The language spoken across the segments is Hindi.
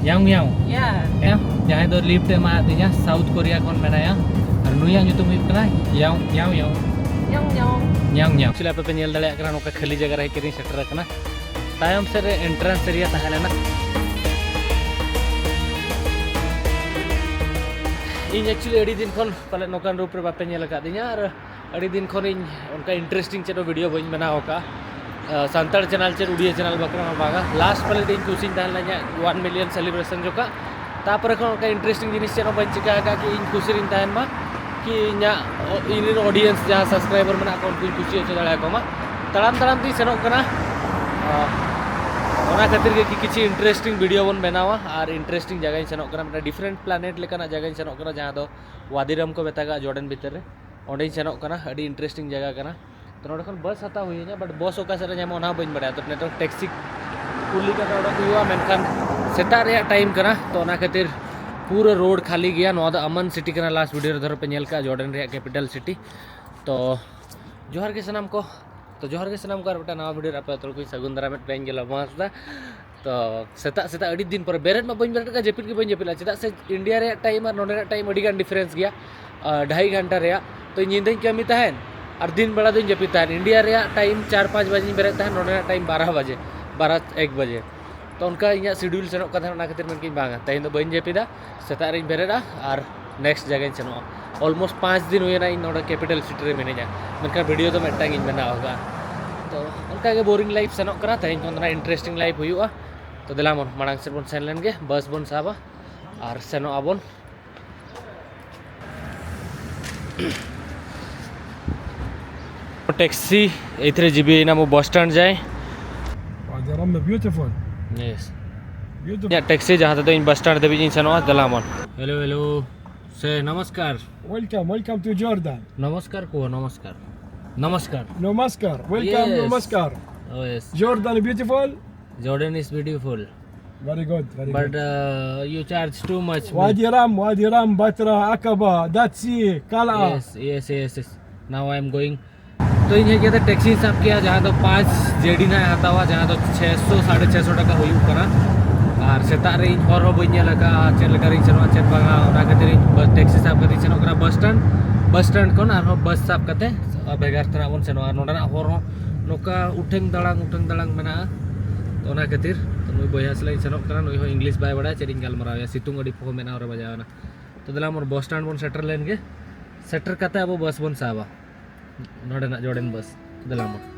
Yang yang. Yeah. Ya, jangan itu lift ma artinya South Korea kon menaya. Ar nuya nyutum hip kana yang yang yang. Yang yang. Yang yang. Actually apa penyel dale akran oka khali jaga rahi kiring setter kana. Tayam se entrance area tahalena. In actually अड़ी दिन खन पाले नौकान रूप रे बापे नेल कादिया और अड़ी दिन खन इन उनका इंटरेस्टिंग चेटो वीडियो बइन बनाओ का सांताड़ चैनल चे उड़िया चैनल बकरा बागा लास्ट पाले दिन कुसिन ताहन लाया 1 मिलियन सेलिब्रेशन जो का तापर खन उनका इंटरेस्टिंग जिनिस चेनो बइन चिका का कि इन कुसिन ताहन मा कि इना इन ऑडियंस जहां सब्सक्राइबर मना को कुछ कुछ चो दड़ा को मा तड़ाम तड़ाम ती सेनो कना ओना खातिर के किछि इंटरेस्टिंग वीडियो बन बनावा और इंटरेस्टिंग जगह सेनो कना मतलब डिफरेंट प्लैनेट लेकाना जगह सेनो कना जहां दो वादिराम को बेतागा जॉर्डन भीतर रे ओंडे सेनो कना अडी इंटरेस्टिंग जगह कना तो नोडे खन बस हता हुईना बट बस ओका सरे जाम ओना बइन बडा तो नेटो टैक्सी कुली का ओडा हुआ मेनखान सेटा रे टाइम कना तो ओना खातिर पूरा रोड खाली गया नो अमन सिटी कना लास्ट वीडियो रे धर पे नेल का जॉर्डन रे कैपिटल सिटी तो जोहार के सनाम को तो जोहार के सनाम को बेटा नवा वीडियो आपे तोल को सगुन दरा में पेन गेला मासदा तो सेता सेता अड़ी दिन पर बेरेट में बइन बेरेट का जेपिट के बइन जेपिला चेदा से इंडिया रे टाइम और नोडे टाइम अड़ी गान डिफरेंस गया 2.5 घंटा रे तो निंदे कमी तहन और दिन बेला दिन जेपित तहन इंडिया रे टाइम 4-5 बजे बेरेट तहन नोडे टाइम 12 बजे 12-1 बजे तो उनका इना शेड्यूल सेनो का ना खातिर मन की बांगा तहिन तो बइन जेपिदा सेता रे बेरेटा और नेक्स्ट जगह सेनो ऑलमोस्ट 5 दिन हुए ना इन नोडे कैपिटल सिटी रे मेनेजा मनका वीडियो तो मेटांग इन बना होगा तो उनका के बोरिंग लाइफ सेनो करा तहिन कोन इंटरेस्टिंग लाइफ हुआ तो दिला मन मांग से बन सेन लेन गे बस बन साबा और सेनो आबन टैक्सी इथरे जीबी ना मो बस स्टैंड जाए वादिराम ब्यूटीफुल यस beautiful या टैक्सी जहां तो इन बस स्टैंड देबी इन सेनो दिला मन हेलो हेलो से नमस्कार welcome to Jordan नमस्कार को नमस्कार नमस्कार namaskar welcome Yes. namaskar oh yes Jordan beautiful Jordan is beautiful very good but you charge too much Wadiram Batra Aqaba that's it Kala yes now I am going तो इन क्या था टैक्सी हिसाब किया जहाँ तो 5 जेडी ना आता हुआ जहाँ तो 600-650 टका हुई करा और सेता रे इन हर हो बइन लगा चल कर इन चनवा चेक बागा ओना खातिर टैक्सी हिसाब कर चनो करा बस स्टैंड कोन और बस साब कते बेगार तना बन सेनो नोडा ना हर नोका उठेंग दलांग मेना तो ओना खातिर तो नुई बया सलाई चनो करा नुई हो इंग्लिश बाय बड़ा चेरिंग गाल मरा सितुंग अडी फो मेना और बजावना तो दला मोर बस स्टैंड बन सेटर लेन के सेटर कते अब बस बन साबा नोडे ना जॉर्डन बस दला मोर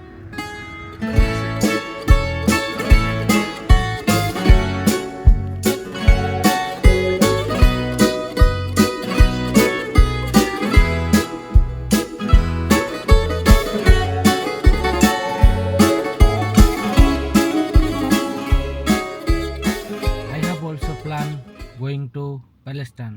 going to Palestine.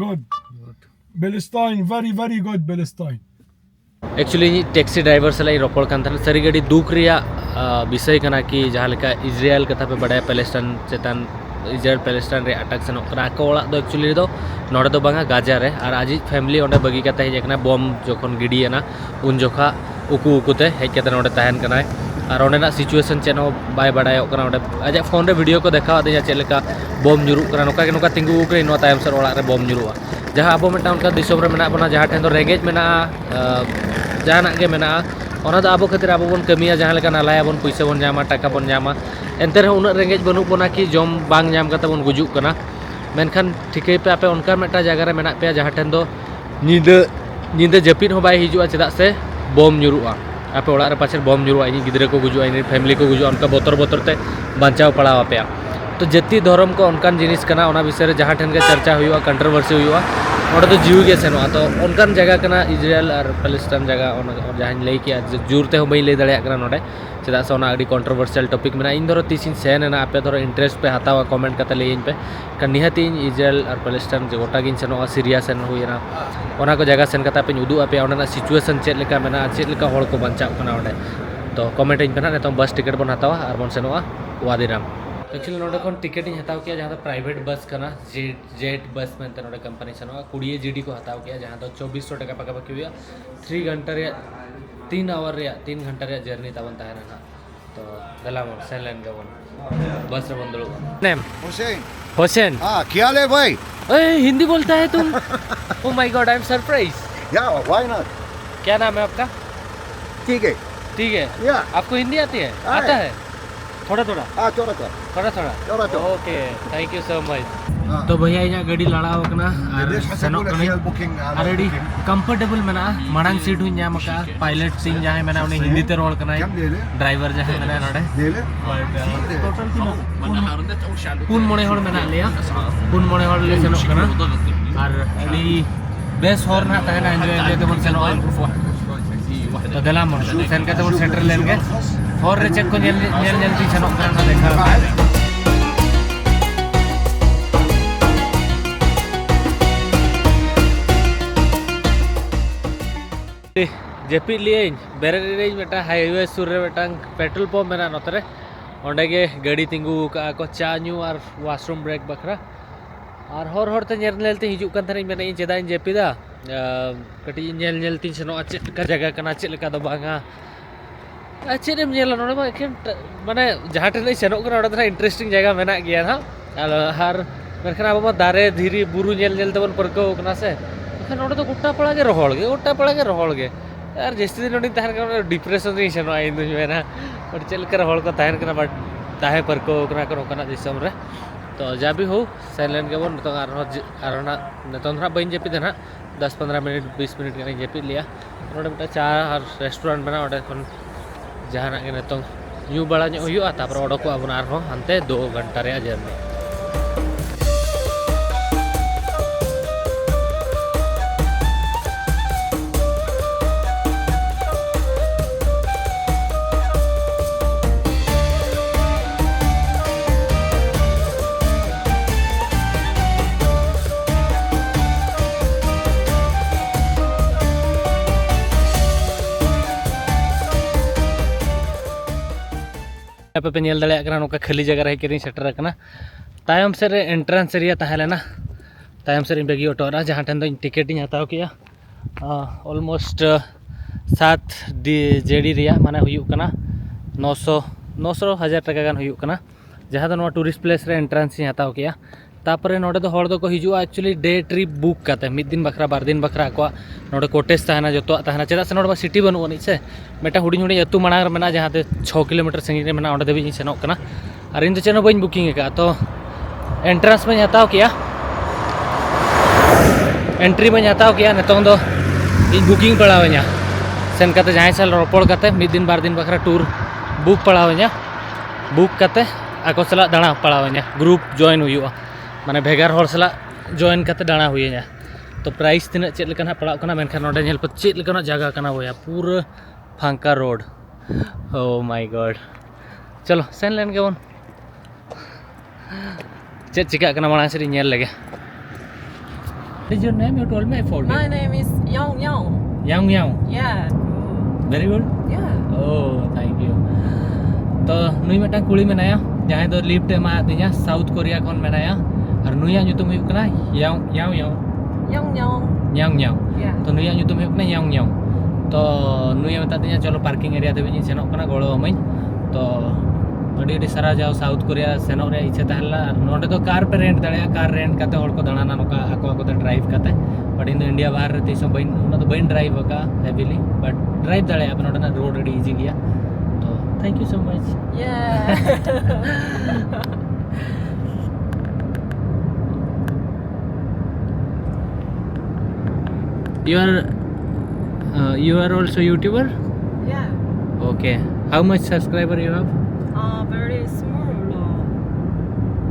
good Palestine very good Palestine actually taxi driver सलाई रोपड़ कान थाना सरी गड़ी दुख रिया विषय कना कि जहाँ लेका इजराइल कथा पे बड़ा पैलेस्टाइन चेतान इजराइल पैलेस्टाइन रे अटैक सेनो करा को ओड़ा दो एक्चुअली दो नोडे दो बांगा गाजा रे और आज फैमिली ओंडे बगी कता हेजना बम जोखन गिडियाना उन जोखा उकु उकुते हेज कता नोडे तहन कना और ओंडेना सिचुएशन चेनो बाय बडायो कना ओंडे आज फोन रे वीडियो को देखा दिया चेलेका बम जुरु कना नोका के नोका तिंगु उकरे नो तायम सर ओड़ा रे बम जुरुआ जहाँ अब मेटा उनका दिसम रे मेना बना जहाँ ठेन दो रेंगेज मेना जहाना के मेना ओना दो आबो खातिर आबो बन कमिया जहाँ लेका नालाया बन पैसा बन जामा टाका बन जामा एनते रे उन रेंगेज बनु बना कि जम बांग जाम कता बन गुजुक कना मेनखान ठिकै पे आपे उनका मेटा जगह रे मेना पे जहाँ ठेन दो नींदे जपिन हो बाय हिजुआ चेदा से बम जुरुआ आपे ओड़ा रे पाछे बम जुरुआ इन गिद्रे को गुजुआ इन फैमिली को गुजुआ उनका बोतर ते बांचाव पड़ावा पे तो जति धर्म को उनकान जिनिस कना ओना विषय रे जहाँ ठेन के चर्चा हुआ कंट्रोवर्सी हुआ और तो जीव के सेनोआ तो उनकान जगह कना इजराइल और पैलेस्टाइन जगह जहाँ लई किया जुरते हो बई लई दड़िया कना नोडे चेदा से ओना अडी कंट्रोवर्शियल टॉपिक में इन धरो तीसिन सेन ना आपे धरो इंटरेस्ट पे हतावा कमेंट कते लई इन पे का निहाती इजराइल और पैलेस्टाइन जो गोटा गिन सेनोआ सीरिया सेन हुईना ओना को जगह सेन कता पे उदू आपे ओना सिचुएशन चेद लेका मेना चेद लेका होड़ को बंचाव कना ओडे तो कमेंट इन पे ना तो बस टिकट बन हतावा और बन सेनोआ वादिराम एक्चुअली नोडे कोन टिकट इन हताव किया जहाँ तो प्राइवेट बस करना जेट बस में नोडे कंपनी से 20 GD को हताव किया जहाँ तो 2400 टका पका पकी हुआ 3 घंटा 3 आवर रे 3 घंटा रे जर्नी ताबन ताहे ना तो गला मोर सेन लाइन गवन बस रे बंदलो नेम हुसैन। हुसैन हाँ, क्या ले भाई? ओए हिंदी बोलता है तुम oh my God I am surprise या व्हाई नॉट? क्या नाम है आपका ठीक है। ठीक है या आपको हिंदी आती है हाँ। आता है थोड़ा थोड़ा हाँ, थोड़ा थोड़ा थोड़ा थोड़ा थोड़ा थोड़ा। Okay thank you so much हाँ। तो भैया इना गाड़ी लड़ाव कना और सेनोक कना बुकिंग ऑलरेडी कंफर्टेबल मेना मांग सीट हुई नाम का पायलट सीन जहां मेना उनी हिंदी ते रोल कना ड्राइवर जहां मेना नडे ले ले। टोटल पुन मोने हड़ मेना लिया पुन मोने हड़ ले सेनोक कना और अड़ी बेस हॉर ना ताना एंजॉय ले ते बन सेनोक तो दला मोर सेन का तो सेंटर लेन के और रे चेक को नेल ती सेनोक कना देखा जेपी लिए बेरे मेटा हाईवे सुर रे मेटा पेट्रोल पंप मेना नतरे ओंडे गे गाड़ी तिंगू का को चा न्यू और वाशरूम ब्रेक बखरा और हर हर ते नेल ते हिजू कान थने मेना इन चेदा इन जेपी दा कटी नेल ती सेनो चेक का जगह कना चेक लेका दो बांगा चेक एम नेल नोडे मा एखन माने जहां ठने सेनो कना ओडे थना इंटरेस्टिंग जगह मेना गया ना हर मेरखना अब दारे धीरी बुरु नेल तबन परको कना से एखन ओडे तो गुट्टा पड़ा के रोहल गे यार जैसे दिन उन्हें तहन का डिप्रेशन नहीं सेनो आई इन मेना और चल कर हड़ को तहन करना बट ताहे पर को कना करो कना दिसम रे तो जा भी हो साइलेंट के बोन तो आरोना नतन ना बइन जेपी देना 10-15 मिनट 20 मिनट के जेपी लिया नोडे मटा चा और रेस्टोरेंट बना ओडे कोन जहाना के नतन न्यू बड़ा न्यू हुआ तापर ओडो को अब आरो हनते 2 घंटा रे जर्नी पे पे नेल दड़े कना नोका खाली जगह रहे किरिंग सेटर कना तायम से रे एंट्रेंस एरिया ताहेलेना तायम से रिंग बेगी ऑटो रा जहां ठन दो टिकट इन हताव किया ऑलमोस्ट 7 जेडी रिया माने हुयु कना 900,000 टका गान हुयु कना जहां दो टूरिस्ट प्लेस रे एंट्रेंस इन हताव किया तापरे नोडे दो हड़ दो को हिजुआ एक्चुअली डे ट्रिप बुक काते मिद दिन बखरा बार दिन बखरा को नोडे कोटेज ताहना जतो ताहना चेदा से नोडे सिटी बनु नि से मेटा हुडी हुडी अतु मांग मेना जहां ते 6 किलोमीटर संगी मेना ओंडे देबी सेनोक कना और इन चेनो बइन बुकिंग का तो एंट्रेंस में हताव किया एंट्री में हताव किया नतों दो इन बुकिंग पड़ावኛ सेन काते जहां साल रोपड़ काते मिद दिन बार दिन बखरा टूर बुक पड़ावኛ बुक काते आको सला दाणा पड़ावኛ ग्रुप जॉइन हुआ माने भेगार हर सला जॉइन करते दाणा हुईना तो प्राइस तीना चेक लेकना पड़ा कना मेनखान नोडे नेल पे चेक लेकना जगह कना होया पूरा फांका रोड ओ माय गॉड चलो सेन लेन के बोन चेक चिका कना माना से नेल लगे Is your name? You told me I forgot. My name is Yang Yang. Yang Yang. Yeah. Very good. Yeah. Oh, thank you. तो नुई मेटा कुड़ी मेनाया जहां दो लिफ्ट एमा आतिया साउथ कोरिया खन मेनाया और नुया nyutum हुई कना याव याव याव Yang Yang. याव याव Yeah. तो नुया nyutum हुई कना याव याव तो नुया मता दिया चलो पार्किंग एरिया देबी सेनो कना गोळो अमई तो अडी अडी सारा जाओ साउथ कोरिया सेनो रे इच्छा ताहला नोडे तो कार पे रेंट दड़या कार रेंट काते हड़ को दाना नोका आको आको ड्राइव काते बट इन इंडिया बाहर रे तीसो बइन उना तो बइन ड्राइव का हेवीली बट ड्राइव दड़या अपन नोडे रोड अडी इजी गया तो thank you so much Yeah. you are also YouTuber? Yeah. Okay. How much subscriber you have? Very small.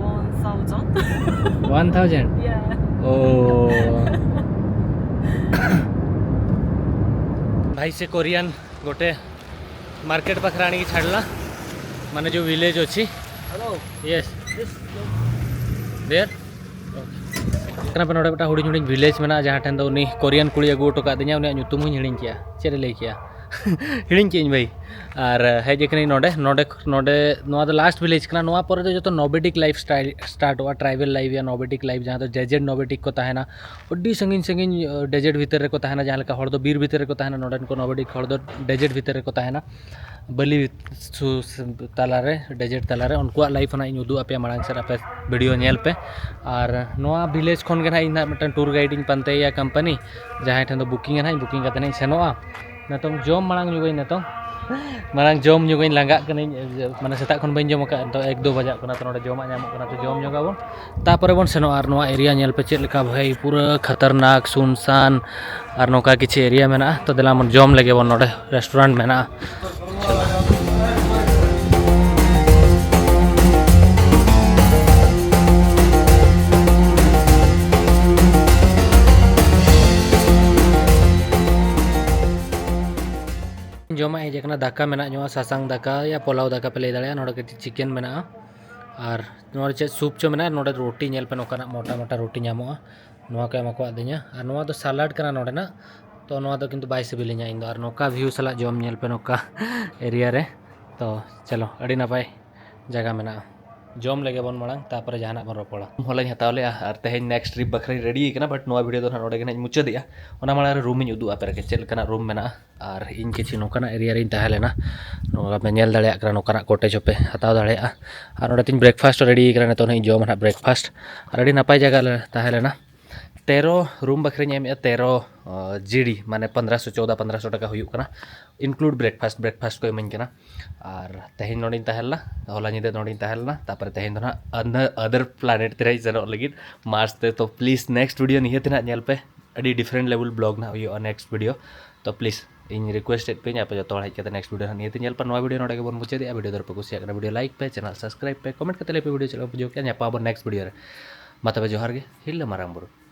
1,000. 1000. Yeah. Oh. भाई से कोरियन गोटे मार्केट पाखरे आनी छाड़ला माने जो विलेज अच्छी Hello. यस देयर कना पे नोडे बेटा हुडी हुडी विलेज मेना जहां ठन दो उनी कोरियन कुड़ी अगू टोका दिया उनी nyutum हुई हिड़िंग किया चेरे ले किया हिड़िंग के भाई और हेज कनी नोडे नोडे नोडे नोआ दो लास्ट विलेज कना नोआ पर जो नोबेटिक लाइफ स्टार्ट हुआ ट्राइबल लाइफ या नोबेटिक लाइफ जहाँ डेजर्ट नोबेटिक को तहना अड्डी संगिन संगिन डेजर्ट भीतर को तहना जहाँ लेका हड़ दो बीर भीतर को तहना नोडन को नोबेटिक हड़ दो डेजर्ट भीतर को तहना बलि तालारे डेजर्ट तालारे उनको लाइफ ना इन उदू अपे मांग सर अपे वीडियो नेल पे और नोआ विलेज खन के ना इन मिटन टूर गाइडिंग पंते या कंपनी जहाँ ठन दो बुकिंग ना बुकिंग करते सेनोआ नतों जम मांग नुगई नतों मांग जम नुगई लंगा कनी माने सेता खन बइन जम का तो 1-2 बजा कना तो नोडे जमा नामो कना तो जम जोगा बोन तापरे बोन सेनो आर नोआ एरिया नेल पे चेक लेका भाई पूरा खतरनाक सुनसान और नोका किछि एरिया मेना तो देला मन जम लगे बोन नोडे रेस्टोरेंट मेना जमा हेज दाका मेना जो सासांग दाका या पोलाव दाका पे लई दाड़े नोडे कटी चिकेन मेना और नोडे चे सूप चो मेना नोडे रोटी नेल पे नोकाना मोटा मोटा रोटी नामोआ नोआ को एमा को आदिnya और नोआ दो सलाड कना नोडे ना तो नोआ दो किंतु बाय सिबिलिnya इन दो और नोका व्यू सला जम नेल पे नोका एरिया रे तो चलो अड़ी नपाय जगह मेना जम लगे बन मांग तापर जहाना बन रोपड़ा हलाኝ हताव ले और तेज नेक्स्ट ट्रिप बखरा रेडी कना बट नोआ वीडियो दो नोडे के मुचादिया ओना माला रूम इन उदू आपे के चेल कना रूम मेना और इन किछि नोकाना एरिया रे तहे लेना नोका पे नेल दाड़े कना नोकाना कोटेज पे हताव दाड़े और नोडे तिन ब्रेकफास्ट रेडी कना तो जम ना ब्रेकफास्ट और अड़ी नपाय जगह तहे लेना 13 रूम बखरे एम 13 जीडी माने 1514 टाका हुई कना इनक्लूड ब्रेकफास्ट को इमाኝ कना और तेहेन नोडिन तहेलना होला निदे नोडिन तहेलना तापर तेहेन दोना अदर प्लैनेट तेरे जनो लगित मार्स ते तो प्लीज नेक्स्ट वीडियो निहे तना नेल पे अडी डिफरेंट लेवल ब्लॉग ना हुई नेक्स्ट वीडियो तो प्लीज इन रिक्वेस्टेड पे आप जो हज के नेक्स्ट वीडियो निहे नेल पर नवा वीडियो नोडे के बन मुचे दिया वीडियो दर पे कुछ वीडियो लाइक पे चैनल सब्सक्राइब पे कमेंट करते पे वीडियो चलो जो क्या नेक्स्ट वीडियो रे मा तबे जोहार गे हिल्ला मारांग बुरु